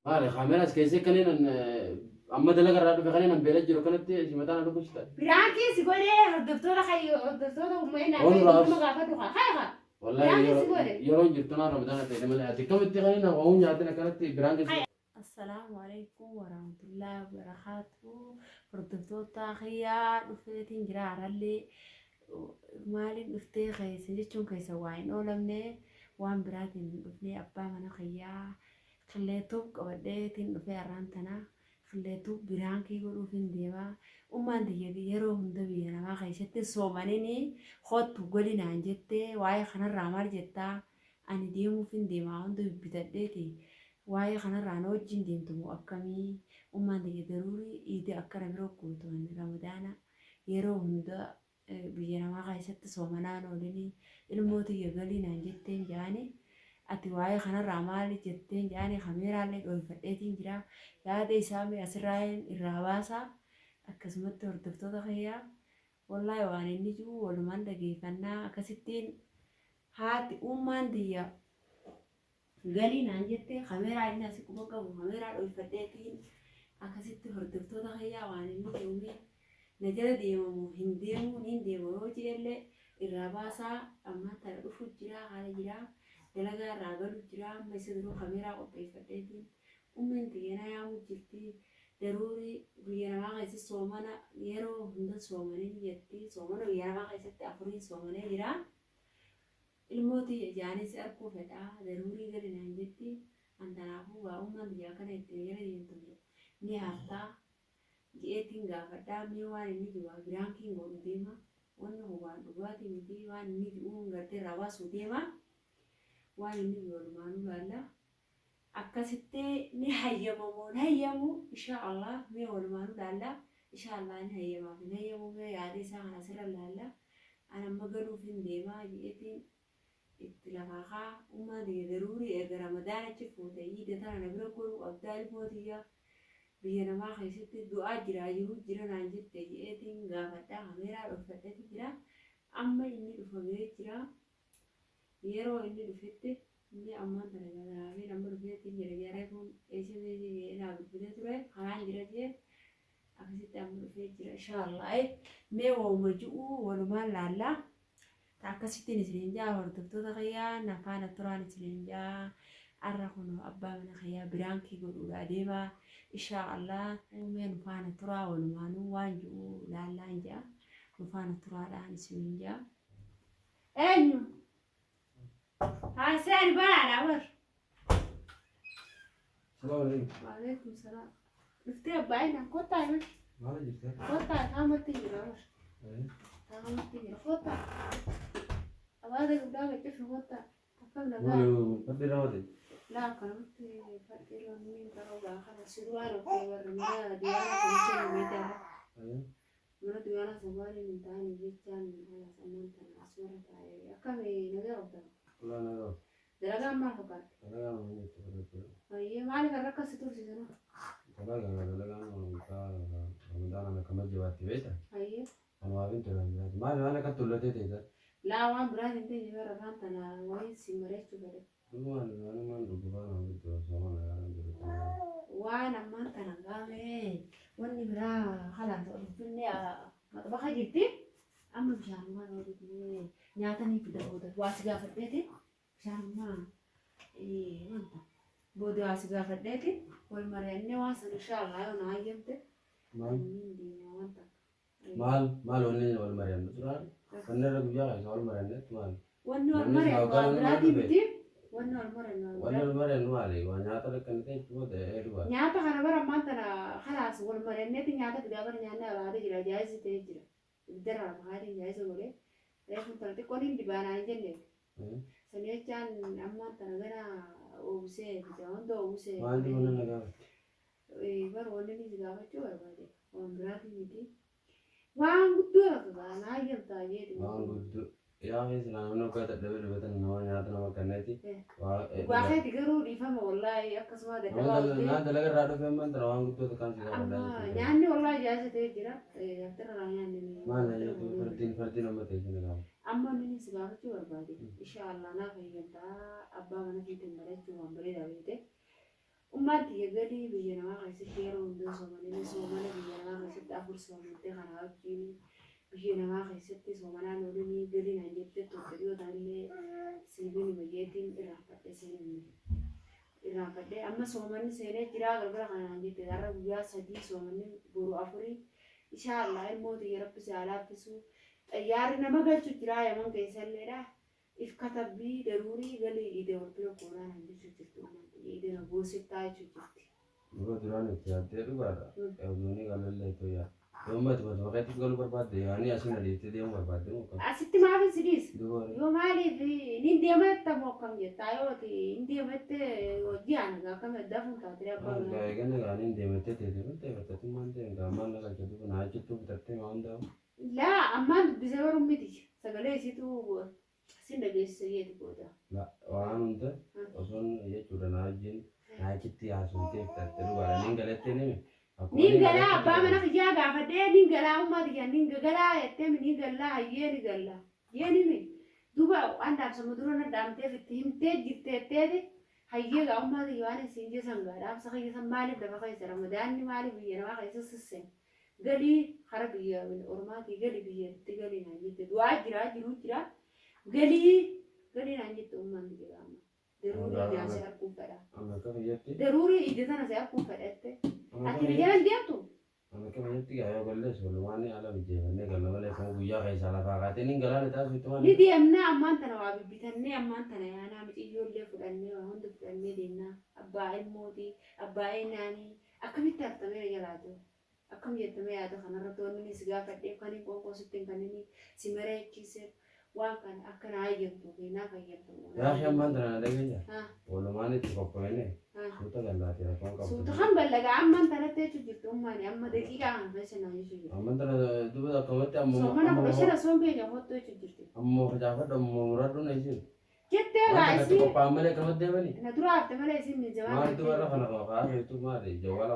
مالي خاميرا سكيسي كنين أما دلقا رادو في خلينا بيلجرو كانت شمتانا دوكشتا براكي سيقولي الدكتورة خي الدكتورة ومينا أون راس ما قافدوا خايفة والله براكي سيقولي يرون جرتنا رمضان تيجي مالي أتكلم تيجي وهم جاتنا كانت برانك السلام عليكم ورحمة الله وبركاته الدكتورة خيا دفتين جرار اللي مالي دفتي خي سنجتون كي سواين أولمني وان براتين دفتني أبا من خيا خليتو قبضتين دفتي أرانتنا خليتو برانكي يقولوا فين ديما ومان دي يرو هندبي أنا ما خيشتي سومانيني خد تقولي نانجتي واي خنا رامار جتا أنا ديمو فين ديما هندبي بتدتي واي خنا رانو وجين ديمتمو أكمي ومان دي ضروري إيدي أكرم روكوتو من رمضان يرو هندا بيجينا ما خيشتي سومانانو لني الموتي يقولي نانجتين جاني ati waa'ee kanarraa maali jetteen jaanii kameeraallee dhoofadheetiin jira yaada isaa asirraan irraa baasaa akkasumatti hordoftoota kiyyaa wallaahi waan inni jiru walumaan dhageeffannaa akkasittiin haati uumaan diyya galii naan jettee kameeraa inni asii quba qabu kameeraa dhoofadheetiin akkasitti hordoftoota kiyyaa waan inni jirume na jala deemamu hin deemu yoo jeellee irraa baasaa amma tana dhufu jira haala jira. دلقا راغلو جرام بيسدرو خميرا وطيفتين أمين تينا يا مجلتي ضروري بيانا ما غيسي صومانا يرو هندا صومانين يتي صومانا بيانا ما غيسي تأخرين صومانين جرام الموتي جاني سأركو فتا ضروري غيرنا عندتي عندنا هو أمان دياكنا يتنيرا ينتمي نهاتا جئتين غافتا ميوان نجوا برانكين غورو ديما وانا هو دوغاتي مدي وان نجوا غرتي رواسو ديما waan inni walumaanuu laalla akkasitti ni hayyamu insha Allah mee walumaanuu laalla insha Allah ni hayyamaaf ni hayyamu mee yaada isaa kana sirra laalla ana magaluuf hin deemaa jedheetiin itti lafaakaa ummaati daruurii eega ramadaanichi fuutee yiida tana na bira godhuu qabdaa ilmootiyya biyya namaa keessatti du'aa jira naan jette jedheetiin gaafadhaa kameeraa dhofadheeti jira amma inni dhufamee jira. yeroo inni dhufetti inni ammaan tana galaafii nama dhufeetti jira kun eessa naa bilbilee ture kanaan jira jee akkasitti amma dhufee jira inshaallah mee wauma ji'uu walumaan laallaa akkasittiin isiniin jaa hordoftoota kiyyaa nafaana turaan isiniin jaa arra kun abbaa mana kiyyaa biraankii godhuudha deemaa inshaallah mee nufaana turaa walumaanuu waan ji'uu laallaan jaa nufaana turaadhaan isiniin jaa eenyu سالي بقى على عمر السلام عليكم وعليكم السلام نفتح بعينها قطع يا مش ما جبتها قطع تعمل تيجي يا مش تعمل تيجي قطع أبغى قدامك كيف قطع تفهمنا بقى بدي راضي لا كلامك فكر مين ترى بقى خلاص سيروان وكي ورمنا ديانا كنيسة ميتها من ديانا سوالي من تاني جيتان على سمان تنا أسمر تاعي أكمل نجاوب لا لا دلقا ما فكرت لا ما يتفرج هي ما عليك الركض ستور سيزنا لا رمضان أنا كم جواتي بيتا هي أنا ما بنت ما أنا كنت تلتي تيجا لا ما براد انت جبر رفعت أنا وين سيمريت شو أنا ما ندوبنا أنا بنت سامنا أنا وانا ما انت نقامي واني برا خلاص فيني مطبخ جبتي أما بشان ما نودي نياتني في دهوده واسجا فديتي بشان ما إيه ما انت بودي واسجا فديتي والمريني واصل إن شاء الله أنا عيمته مين دي وانت مال وني والمريم بسرعة أنا رجوع يا والمريم مال وانو المريم وابراتي بتي وانو المريم مالي وانا ترى كنت شو ده إيروا نياتا خنا برا ما انت خلاص والمريم نيتي نياتا كده برا نيانا بعد جرا جايز تيجي الدرا بهاري جايز ولا لكن ترى تكونين دبانا يجنن سنية كان أما تناغنا وبسه جاون دو وبسه ما عندي ولا نجار بار ولا نيجي جابا شو بعدين وامبراتي ميتي وان قدوة كذا نايم تاجي وان قدوة يا ميس أنا كذا دبل بتن نوان يا تنا ما كنتي واحد تقولوا لي فما والله أكسما ده لا ده لقى رادو فيهم من ترى وان قدوة كان في أما يعني والله جالس تيجي ترى يعني ما نجي فردين ما تيجي نقام أما مني سباقة شو بعدين إن شاء الله أنا في جنتا أبا أنا في تمرة شو عمري داويته Ummati gali biyya namaa keessatti yeroo hundaa soomana biyya namaa keessatti afur soomantee karaa wajjin biyya namaa keessatti soomanaan oolanii gali naan jettee tokko yoo ta'anillee siibiin himayyeetiin irraanfadhee amma soomanni seenee jiraa galgala kanaan jette har'a guyyaa 3 soomanni boru 4 inshaallah ilmooti yerabbi saalaafisu xayyaarri nama galchu jiraa yaman keessalleedha if katabbii daruurii galii idee warbira koonaan hanjechuu jirtu idee na goosittaa jechuu jirti. Dura duraan itti yaaddee dhugaadha. Eewduunii galallee to'yaa. Yommuu ati bakkeetti galuu barbaadde yaanii asiin adeemtee deemuu barbaadde moo kam? Asitti maaf sidis? Yoo maaliif ni deemetta moo kam jettaa yoo ni deemette hojii aanagaa akkam addaa funtaatee abbaa manaa. Eegani gaanii hin deemettee teessifamtee bitatummaan ta'e gaamaan na galchatu kun haa jettuu bitattee maa hundaa'u? Laa ammaan dubbisee baruu miti sagalee isiitu sin dhageessisa yeeti gooda. Waan hunda osoon jechuudha na wajjin na achitti haasoftee fitattee dhugaadha niin galattee nime. Niin galaa abbaa mana kiyyaa gaafadhee niin galaa ummati niin galaa jettee niin galaa hayyee ni galaa yeeni mi duuba andaaf sama dura na dhaamteef itti himtee jirteetteeti hayyee gaa ummati waan isiin jesan gaadhaaf sa kayyasan maaliif lafa keessa ramadaanni maaliif biyya namaa keessa sisseen galii hara biyya ormaatii galii biyyatti galii naan jette du'aa jira galii naan jette ummanni jedhama daruurii ijaasee harkuun fedha. Daruurii ijjatana see harkuun fedhatte. Ati biyya deemtu? Amma kamitti gaa yoo gallees walumaan ala bijjeefannee galla malee kan guyyaa keessaa lafaa kaatee niin galaana taasisu itti malee. Ni deemnaa ammaan tana waa bibbitannee ammaan tana yaanaa miciyyoollee fudhannee waa hunda fudhannee deemnaa abbaa ilmootii abbaa eenaanii akkamitti hartamee jalaatu akkam jettamee yaada kanarratti wanni si gaafadhee kan hin qonqoosittiin kan inni si mareechiseef waan kan akkana hayyamtu keenyaa fayyadamtu. Yaa ammaan tana dhageenya. Walumaan itti qophoofne. Suuta gallaati rakkoon qabu. Suuta kan ballagaa ammaan tanatti jechuun jirtu ummaani amma daqiiqaa kan keessa naa jechuun jirtu. Ammaan tana duuba akkamatti ammoo. Soomana kudha shana soon keenya kottu jechuun jirti. Ammoo facaafadhu ammoo muradhu na isin. Jettee gaasii. Qophaan malee akkamatti deemanii. Na dura hafte malee isin mijamaa. Maalitu warra kana qofaa feetu maali jawwaala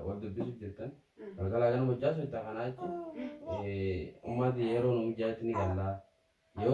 wal dubbisuuf jirtan. Galgalaa kana bochaa soitaa kanaa jechuun ummati yeroo nu mijaatti ni gallaa.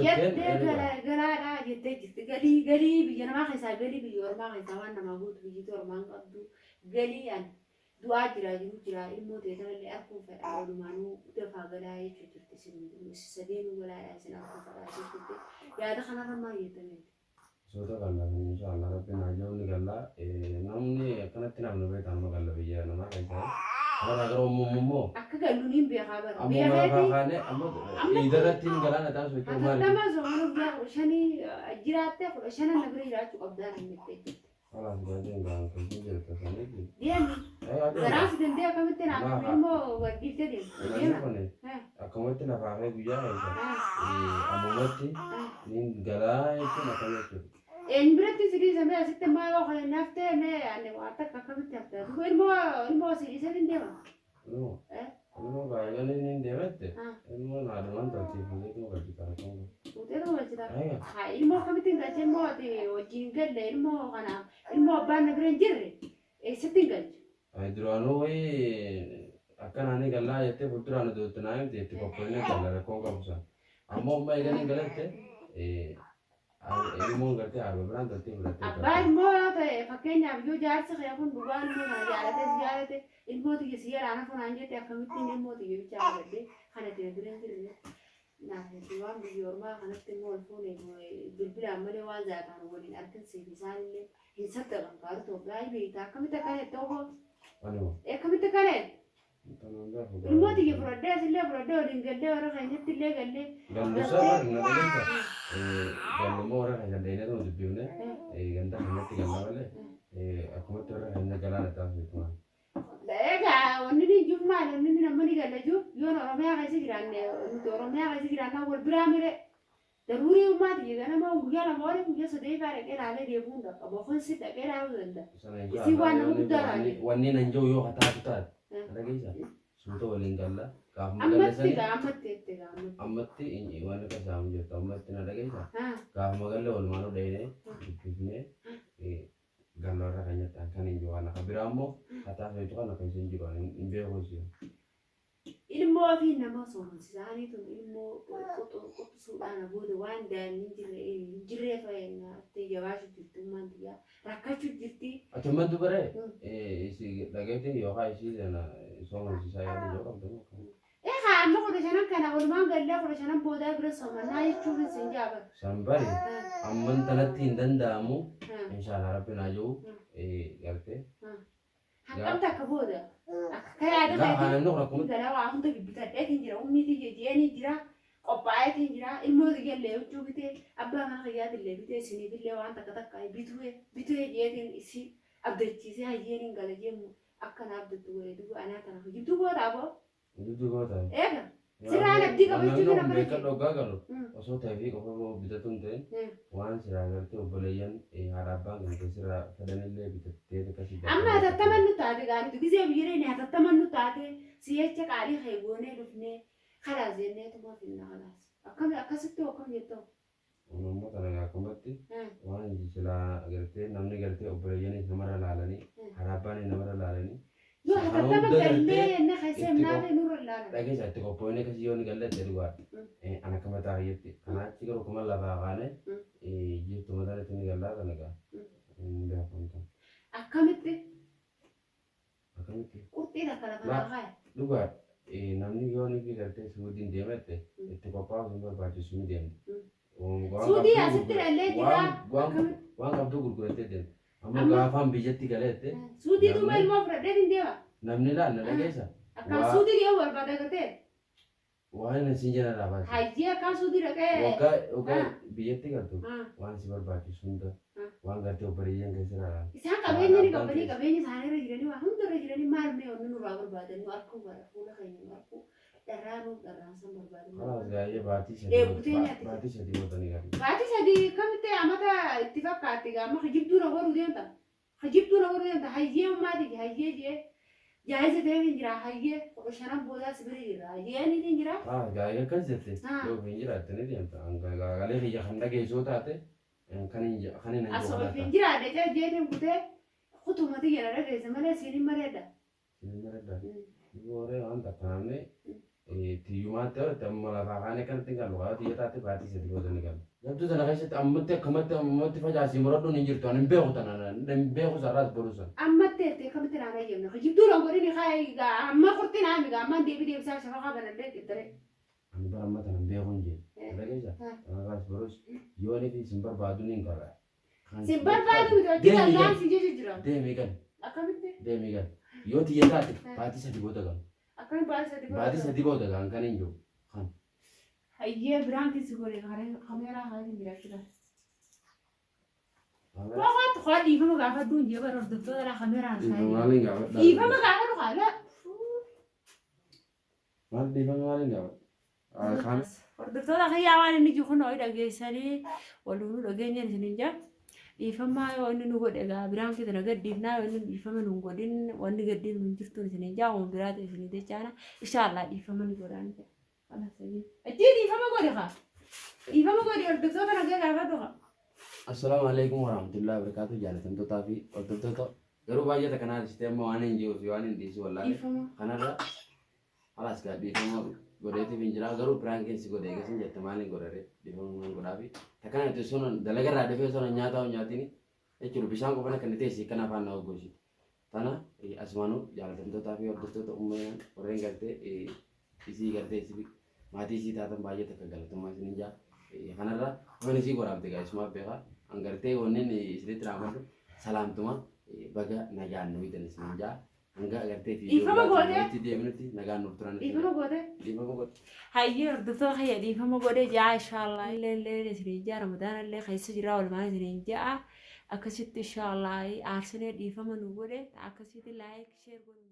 Jettee galaadhaa jettee jirti galii biyya namaa keessaa galii biyya ormaa keessaa waan namaa guutu biyyi ormaan qabdu galii an du'aa jira ilmoo teetanillee harkuun fedhaa walumaanuu dafaa galaa jechuu jirti isin sadeenuu galaadhaa isin harkuun fedhaa jechuutti yaada kanarra maal jettameeti. Soota gallaa kan inshaallah rabbiin haajawni gallaa namni akkanatti namni beekan nama galla biyya namaa keessaa. Mana garuu mummoo. Akka galluuniin beekaa bara. Ammoo maafaa kaane ammoo idarratti galaana taasisu jechuun maali? Akkatama zoomanu biyya shanii jiraattee 15 na bira jiraachuu qabdaa nan jettee. Alaas gaajeen gaan kan jirtu sanii. Deemi. Garaas dandee akkamitti naaf immoo waggiittee deemtu. Akkamatti lafaa fi guyyaa keessa ammumatti niin galaa jechuun akkam jechuudha. En biratti sidii samee asitti maayoo kan naftee mee ani waan takka akkamitti haftaa duuba ilmoo sidii sadii deema. Ilmoo baay'een ni deemette. Ilmoo naadumaan tolchiif ilmoo galchitaa kan. Ilmoo galchitaa. Ilmoo akkamitti hin galche ilmoo wajjin galle ilmoo kana ilmoo abbaan na bira hin jirre eessatti hin galche. Duraanuu akkanaanii gallaa jettee fuulduraan iddootti naa himte itti qophoonnee galla rakkoon qabusan. Ammoo ammaa eeganii galatte ilmoon gartee harba biraan toltee fudhattee. Abbaa ilmoo yoo ta'e fakkeenyaaf yoo jaarsa kee kun dhugaan ilmoo kana jaalate ilmoo tiyya si yalaana funaan jette akkamittiin ilmoo tiyya bichaa argadde kana tiyya bira hin jirre. Naafatti waan biyya ormaa kanatti immoo ol fuune bilbilaan malee waan zaataan waliin arginsiif isaanillee hin saddaqan gaarii Itoophiyaa beektaa akkamitti akkana jettee oboo. Akkamitti akkana jette. Ilmoo tiyya fudhaddee asillee fudhaddee waliin gallee warra keenyatti illee gallee. Gallusaa hin adeemsa. Gallummaa warra keenya dheedhee nama dubbifne ganda keenyatti galla malee akkumatti warra keenya galaana taasisu. Egaa wanni ni jiru maali wanni nama ni galla jiru yoon Oromiyaa keessa jiraanne nuti Oromiyaa keessa jiraannaa wal biraa mire daruurii uumaati jedha nama guyyaa lama waliin guyyaa sadii faa dhaqee ilaalee deemuu hin dhaqqabu ofin si dhaqee ilaaluu danda'a. Isin waan nama guddaa laale. Wanni nan jiru yoo hataatu taate. Dhageessa suuta waliin galla. Ammatti waan akka saamu jirtu ammatti na dhageessa. Gaafuma galle walumaan dhahine dubbifne galla warra keenyatti akkan hin jiru waan akka biraa immoo hataatu kan akka isin jiru hin beeku. ilmoo fi nama sooromsiisaaniitu ilmoo qotusuudhaan booda waan daa'imni jirree fayyadamna ta'e jabaachuu jirtu mantiyaa rakkachuu jirti. Achumma dubaree dhageetti yookaan ishii sana sooromsiisaa yaaduu yoo qabdu. Amma kudha shanan kana walumaan gallee kudha shanan boodaa bira soomannaa jechuun isin jaabatu. Sambari amman tanatti hin danda'amu inshallah rabbi naa jiru gartee. Hanqamta akka booda akka yaada ta'e gara waa hunda bibbitadheetiin jira ummiitii jejeeni jira qophaa'eetiin jira ilmooti jallee huccuu bitee abbaa mana fayyaatillee bitee isiniifillee waan takka takka bitee jeetiin isi abdachiisee hayyeeniin gala jeemu akka na abdattu godhe duba anaa kana hojibdu gootaa boo. Hojibdu gootaa. Eega siraan abdii qabachuutu nama beekan dhoggaa galu osoo ta'ee qofa bitatuun ta'e waan siraa gartee obboleeyyan haadha abbaan kan sirraa fedhanillee bitattee akkasii. Amma hatattaman nu taate gaariitu gisee biyyireen hatattaman nu taate si'echa qaalii haygoonee dhufnee kalaas jennee tuma finna kalaas akkasitti akkam jettoo. Uumammoo kana akkumatti waan silaa gartee namni gartee obboleeyyanis namarra laalanii haadha abbaanis namarra laalanii. Yoo hatattama gallee inni keessee naafee nurra laala. Dhageessa itti qophoonee akkasii yoo ni galle itti dhugaadha. Ana akka mataa hiyyetti. Kanaachi garuu kuma lafaa kaane jirtu mataa itti ni gallaa kana gaa. Beekamta. Akkamitti? Akkamitti? Qurxiin akka lafa lafaa kaaya. Dhugaadha. Namni yoo ni gartee suudiin deemette itti qophaa'uuf hin barbaachisu ni deemti. Suudii asitti dhallee jira. Waan qabduu gurgurattee deemti. Amma gaafaan biyyatti galeette. Suudii duuba ilmoo fudhadhee hin deema. Namni laal na dhageessa. Akkaan suudii yoo barbaada gartee. Waan isin jala dhaabaati. Hayyee akkaan suudii dhaqee. Waggaa biyyatti galtu waan si barbaachisu hunda waan gartee obboleeyyan keessa ilaalan. Isaan qabeenya ni qabanii qabeenya isaanii irra jiranii waan hunda irra jiranii maal mee onni nurraa barbaadan nu harkuu bara fuula keenya harkuu dharraanuu dharraansan barbaadan. Kalaas gaayee baatii sadii gootanii galu. Baatii sadii kamitti amata itti fakkaatti gaama hajibduu na godhuu deemta. Hajibduu na godhuu deemta hayyee ummaati hayyee jee. Jaayisa ta'ee hin jira hayyee kudha shanan boodaa sibiri jira hayyee ni jira. Gaayee akkas jette yoo hin jiraatte ni deemta. Galee kiyya kan dhageessoo taate kan hin asuma hin jiraadde jeetiin kutee kutumati jala dhageesse malee siin hin mareedda. Siin hin mareedda. Yooree waan takka namni tiyyumaatti yoo amma lafaa kaane kanatti galu haa tiyya taate baatii sadii gootanii galu. Jabduu sana keessatti ammatti akkamatti ammatti facaasii muradhuun hin jirtu ani hin beeku tanaan hin beeku sararaas boruusan. Ammatti ertee kamitti naan ayyamne hojibduu loon godhini haa amma kurti naami gaa amma deebi deebisaa shafa haa banadhee qixxare. Ani bara amma tana hin beeku hin jee. Dhageessa sararaas boruus yoo ni fi sin barbaadu ni hin qaba. Sin barbaadu miti hojii dallaan si jechu jira. Deemii gal. Akkamitti? Deemii gal. Yoo tiyya taate baatii sadii goota galu. Akkamitti baatii sadii goota galu? Baatii sadii goota galu kan hin jiru. Hayyee biraan keessi godhe kameeraa haa hin jiraachudha. Waan tokko dhiifama gaafadhu hin jee bara hordoftoota irraa kameeraan isaa. Dhiifama gaafadhu haala. Maal dhiifama maaliin gaafadhu? Hordoftoota kiyyaa waan inni jiru kun ho'i dhageessanii waluun dhageenyaan isiniin jaa. Dhiifamaa yoo inni nu godhe egaa biraan keessi na gaddiifnaa yoo inni dhiifama nu godhin wanni gaddiif nu jirtuun isiniin jaa waan biraati isinii jechaana. Inshaallah dhiifama ni godhaan jedha. Ajii dhiifama godhe haa. Dhiifama godhe hordoftoota nagaa gaafadhu haa. Assalaamu alaikum warahmatullahi wabarakatuh jaalatamtootaa fi hordoftoota garuu baay'ata kanaa dhistee amma waan hin jiruuf waan hin dhiisu wallaahi kanarra halas gaa dhiifama godheetiif hin jira garuu piraankeensi godhe eegasin jette maaliin godhare dhiifama godhaa fi takkaan itti sun dalagarraa dhufee sun nyaataa nyaatiin jechuudha bishaan qofana kan teessi kan afaan na hoggoositu tana asumaanuu jaalatamtootaa fi hordoftoota uummanaan warreen gartee isii gartee isii maatii isii taatan baay'ee takka galatamummaa isin jaa kanarra waan isii waraabde gaa'isumaaf beekaa hangartee wanneen isinitti raamatu salaamtuma baga nagaan nuyi dan isin jaa hanga agartee fi itti deemnutti nagaan nuuf turan dhiifama godhe hayyee hordoftoota kiyya dhiifama godhe jaa inshaallah illee isin jaa ramadaan illee keessa jira walumaan isin jaa akkasitti inshaallah aarsinee dhiifama nu godhe akkasitti laayik sheer godhu